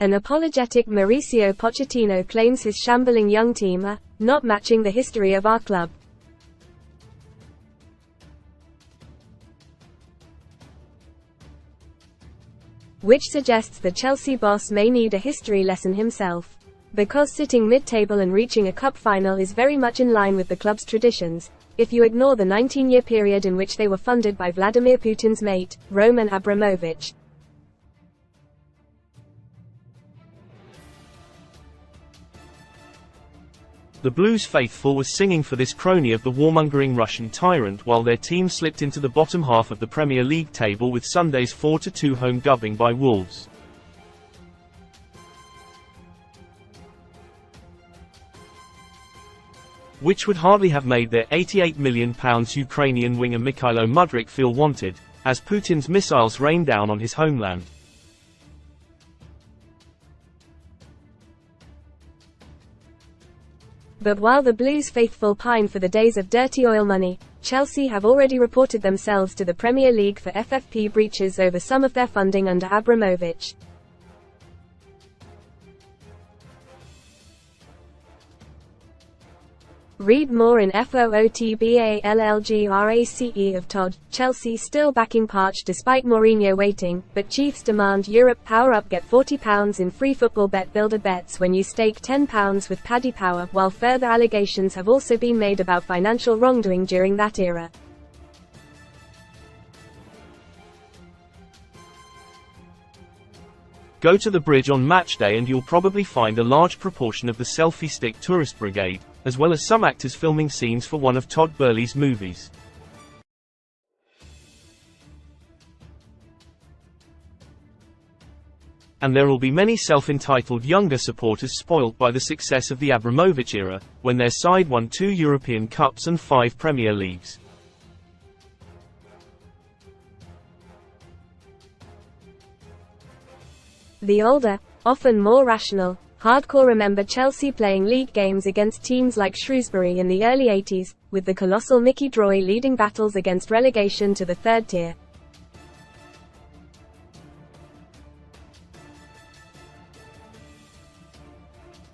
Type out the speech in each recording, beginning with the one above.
An apologetic Mauricio Pochettino claims his shambling young team are not matching the history of our club. Which suggests the Chelsea boss may need a history lesson himself. Because sitting mid-table and reaching a cup final is very much in line with the club's traditions, if you ignore the 19-year period in which they were funded by Vladimir Putin's mate, Roman Abramovich. The Blues faithful were singing for this crony of the warmongering Russian tyrant while their team slipped into the bottom half of the Premier League table with Sunday's 4-2 home gubbing by Wolves. Which would hardly have made their £88 million Ukrainian winger Mikhailo Mudryk feel wanted, as Putin's missiles rained down on his homeland. But while the Blues faithful pine for the days of dirty oil money, Chelsea have already reported themselves to the Premier League for FFP breaches over some of their funding under Abramovich. Read more in FOOTBALLGRACE of Todd. Chelsea still backing Poch despite Mourinho waiting, but Chiefs demand Europe power up. Get £40 in free football bet builder bets when you stake £10 with Paddy Power, while further allegations have also been made about financial wrongdoing during that era. Go to the bridge on match day and you'll probably find a large proportion of the selfie stick tourist brigade, as well as some actors filming scenes for one of Todd Boehly's movies. And there will be many self-entitled younger supporters spoilt by the success of the Abramovich era, when their side won 2 European Cups and 5 Premier Leagues. The older, often more rational, hardcore remember Chelsea playing league games against teams like Shrewsbury in the early 80s, with the colossal Mickey Droy leading battles against relegation to the third tier.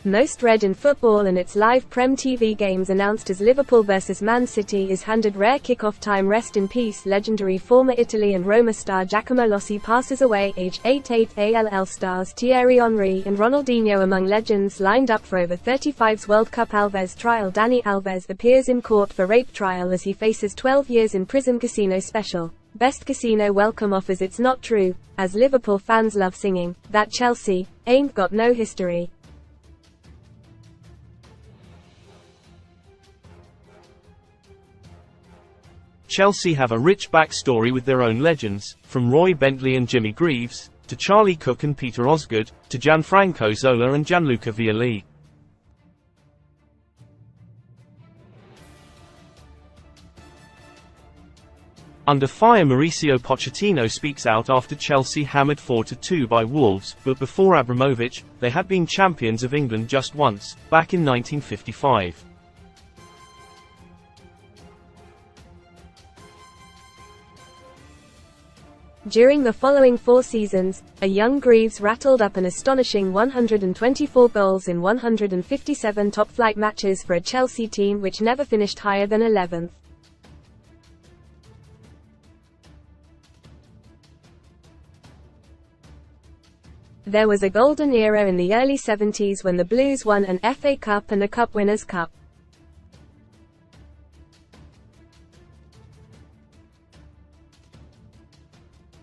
Most read in football and its live Prem TV games announced as Liverpool vs Man City is handed rare kick-off time. Rest in peace legendary former Italy and Roma star Giacomo Lossi passes away age 88. ALL stars Thierry Henry and Ronaldinho among legends lined up for over 35's World Cup. Alves trial. Dani Alves appears in court for rape trial as he faces 12 years in prison. Casino special. Best casino welcome offers. It's not true, as Liverpool fans love singing, that Chelsea ain't got no history. Chelsea have a rich backstory with their own legends, from Roy Bentley and Jimmy Greaves, to Charlie Cook and Peter Osgood, to Gianfranco Zola and Gianluca Vialli. Under fire. Mauricio Pochettino speaks out after Chelsea hammered 4-2 by Wolves, but before Abramovich, they had been champions of England just once, back in 1955. During the following 4 seasons, a young Greaves rattled up an astonishing 124 goals in 157 top-flight matches for a Chelsea team which never finished higher than 11th. There was a golden era in the early 70s when the Blues won an FA Cup and a Cup Winners' Cup.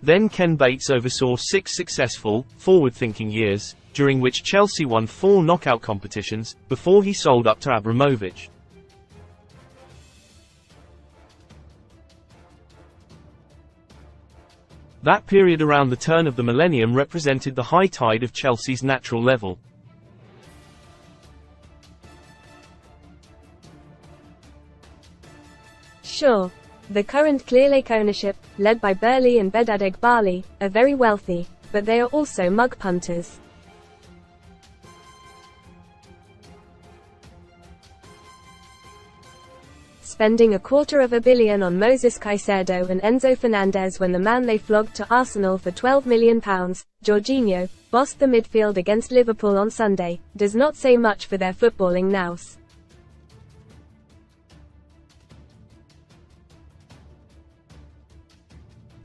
Then Ken Bates oversaw 6 successful, forward-thinking years, during which Chelsea won 4 knockout competitions, before he sold up to Abramovich. That period around the turn of the millennium represented the high tide of Chelsea's natural level. Sure. The current Clearlake ownership, led by Burley and Bedadeg Bali, are very wealthy, but they are also mug punters. spending £250 million on Moses Caicedo and Enzo Fernandez when the man they flogged to Arsenal for £12 million, Jorginho, bossed the midfield against Liverpool on Sunday, does not say much for their footballing nous.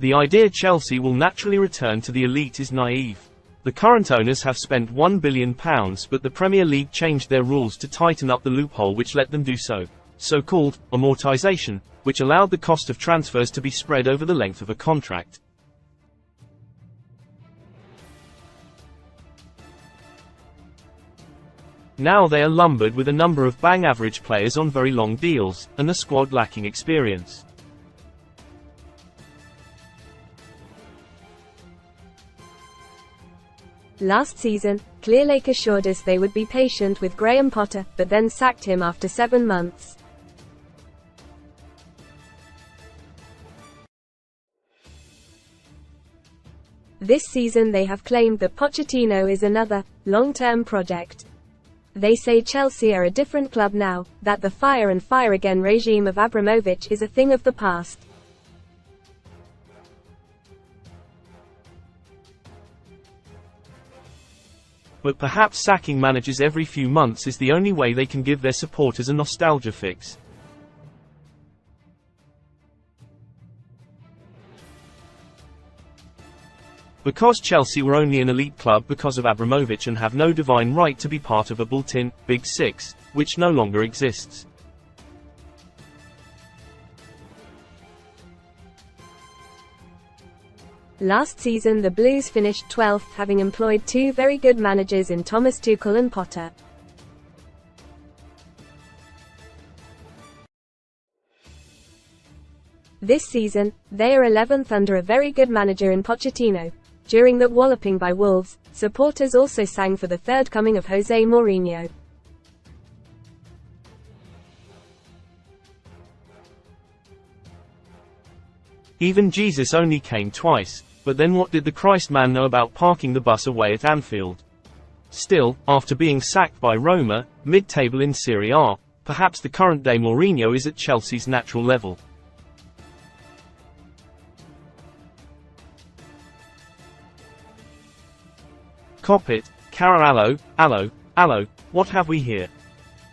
The idea Chelsea will naturally return to the elite is naive. The current owners have spent £1 billion, but the Premier League changed their rules to tighten up the loophole which let them do so. So-called amortization, which allowed the cost of transfers to be spread over the length of a contract. Now they are lumbered with a number of bang-average players on very long deals, and a squad lacking experience. Last season, Clearlake assured us they would be patient with Graham Potter, but then sacked him after 7 months. This season they have claimed that Pochettino is another, long-term project. They say Chelsea are a different club now, that the fire and fire again regime of Abramovich is a thing of the past. But perhaps sacking managers every few months is the only way they can give their supporters a nostalgia fix. Because Chelsea were only an elite club because of Abramovich and have no divine right to be part of a built-in Big Six, which no longer exists. Last season the Blues finished 12th, having employed 2 very good managers in Thomas Tuchel and Potter. This season, they are 11th under a very good manager in Pochettino. During that walloping by Wolves, supporters also sang for the third coming of Jose Mourinho. Even Jesus only came twice, but then what did the Christ man know about parking the bus away at Anfield? Still, after being sacked by Roma, mid-table in Serie A, perhaps the current-day Mourinho is at Chelsea's natural level. Cop it, Cara allo, what have we here?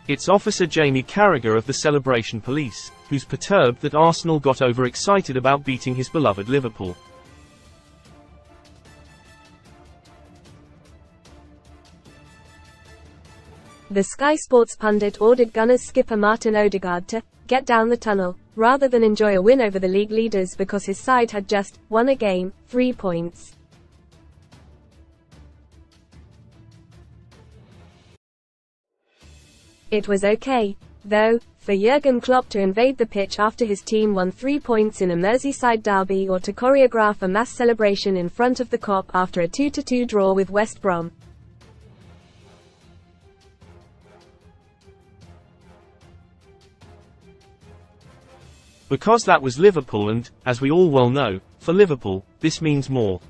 It's Officer Jamie Carragher of the Celebration Police, who's perturbed that Arsenal got overexcited about beating his beloved Liverpool. The Sky Sports pundit ordered Gunners skipper Martin Odegaard to get down the tunnel, rather than enjoy a win over the league leaders because his side had just won a game, 3 points. It was okay, though, for Jurgen Klopp to invade the pitch after his team won 3 points in a Merseyside derby or to choreograph a mass celebration in front of the Kop after a 2-2 draw with West Brom. Because that was Liverpool and, as we all well know, for Liverpool, this means more.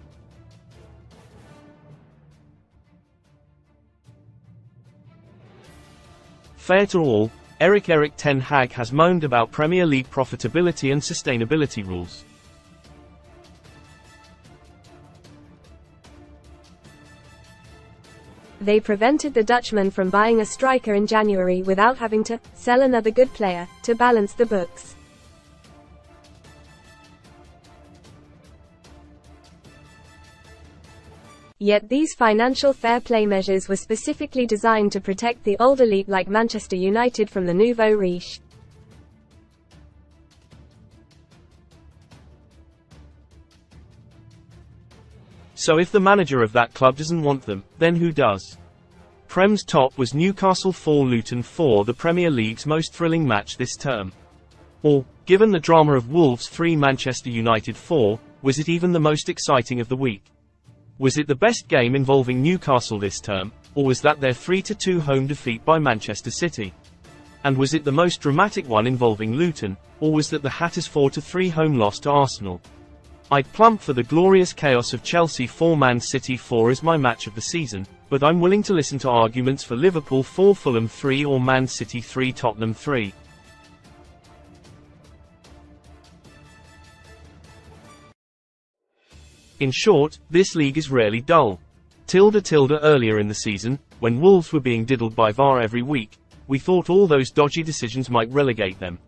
Fair to all, Erik ten Hag has moaned about Premier League profitability and sustainability rules. They prevented the Dutchman from buying a striker in January without having to sell another good player to balance the books. Yet these financial fair play measures were specifically designed to protect the old elite like Manchester United from the nouveau riche. So if the manager of that club doesn't want them, then who does? Prem's top was Newcastle 4 Luton 4, the Premier League's most thrilling match this term. Or, given the drama of Wolves 3 Manchester United 4, was it even the most exciting of the week? Was it the best game involving Newcastle this term, or was that their 3-2 home defeat by Manchester City? And was it the most dramatic one involving Luton, or was that the Hatters' 4-3 home loss to Arsenal? I'd plump for the glorious chaos of Chelsea 4 Man City 4 as my match of the season, but I'm willing to listen to arguments for Liverpool 4 Fulham 3 or Man City 3 Tottenham 3. In short, this league is rarely dull. Earlier in the season, when Wolves were being diddled by VAR every week, we thought all those dodgy decisions might relegate them.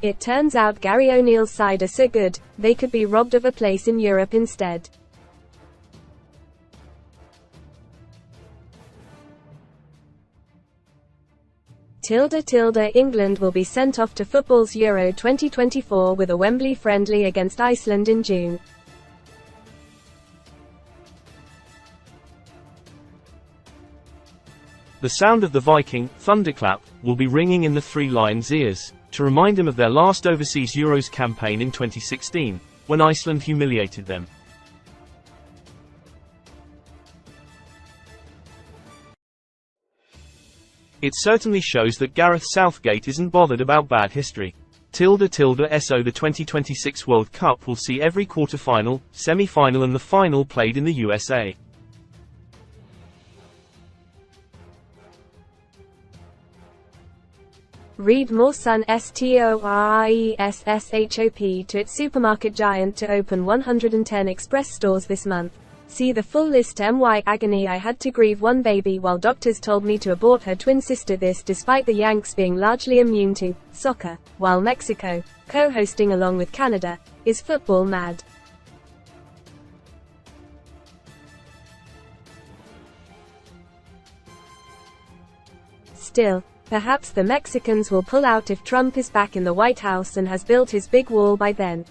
It turns out Gary O'Neill's side are so good, they could be robbed of a place in Europe instead. England will be sent off to football's Euro 2024 with a Wembley friendly against Iceland in June. The sound of the Viking thunderclap will be ringing in the Three Lions' ears, to remind them of their last overseas Euros campaign in 2016, when Iceland humiliated them. It certainly shows that Gareth Southgate isn't bothered about bad history. So the 2026 World Cup will see every quarter-final, semi-final and the final played in the USA. Read more Sun STORIESSHOP to its supermarket giant to open 110 express stores this month. See the full list. My agony, I had to grieve one baby while doctors told me to abort her twin sister, this despite the Yanks being largely immune to soccer, while Mexico, co-hosting along with Canada, is football mad. Still, perhaps the Mexicans will pull out if Trump is back in the White House and has built his big wall by then.